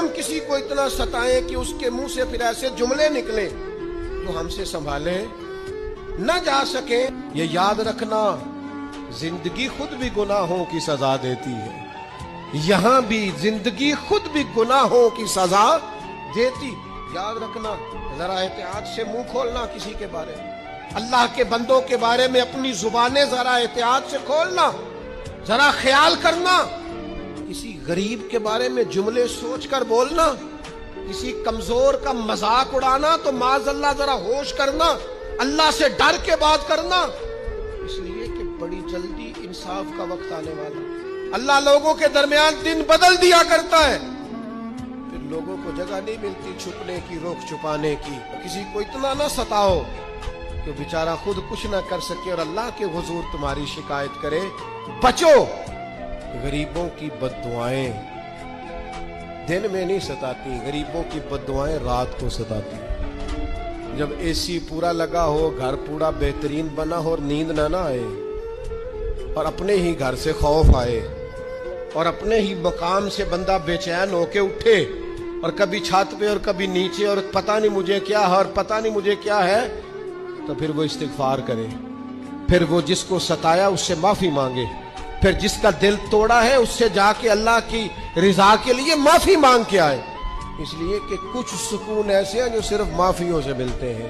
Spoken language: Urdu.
ہم کسی کو اتنا ستائیں کہ اس کے منہ سے پھر ایسے جملے نکلے جو ہم سے سنبھالے نہ جا سکیں. یہ یاد رکھنا زندگی خود بھی گناہوں کی سزا دیتی ہے. یہاں بھی زندگی خود بھی گناہوں کی سزا دیتی. یاد رکھنا, ذرا احتیاط سے منہ کھولنا کسی کے بارے میں. اللہ کے بندوں کے بارے میں اپنی زبانیں ذرا احتیاط سے کھولنا. ذرا خیال کرنا, کسی غریب کے بارے میں جملے سوچ کر بولنا, کسی کمزور کا مذاق اڑانا تو معاذ اللہ ذرا ہوش کرنا, اللہ سے ڈر کے بات کرنا. اس لیے کہ بڑی جلدی انصاف کا وقت آنے والا. اللہ لوگوں کے درمیان دن بدل دیا کرتا ہے, پھر لوگوں کو جگہ نہیں ملتی چھپنے کی, روک چھپانے کی. کسی کو اتنا نہ ستاؤ کہ بیچارہ خود کچھ نہ کر سکے اور اللہ کے حضور تمہاری شکایت کرے. بچو, غریبوں کی بد دعائیں دن میں نہیں ستاتی, غریبوں کی بد دعائیں رات کو ستاتی. جب اے سی پورا لگا ہو, گھر پورا بہترین بنا ہو اور نیند نہ آئے اور اپنے ہی گھر سے خوف آئے اور اپنے ہی مقام سے بندہ بے چین ہو کے اٹھے اور کبھی چھت پہ اور کبھی نیچے اور پتہ نہیں مجھے کیا ہے اور پتہ نہیں مجھے کیا ہے, تو پھر وہ استغفار کرے. پھر وہ جس کو ستایا اس سے معافی مانگے. پھر جس کا دل توڑا ہے اس سے جا کے اللہ کی رضا کے لیے معافی مانگ کے آئے. اس لیے کہ کچھ سکون ایسے ہیں جو صرف معافیوں سے ملتے ہیں.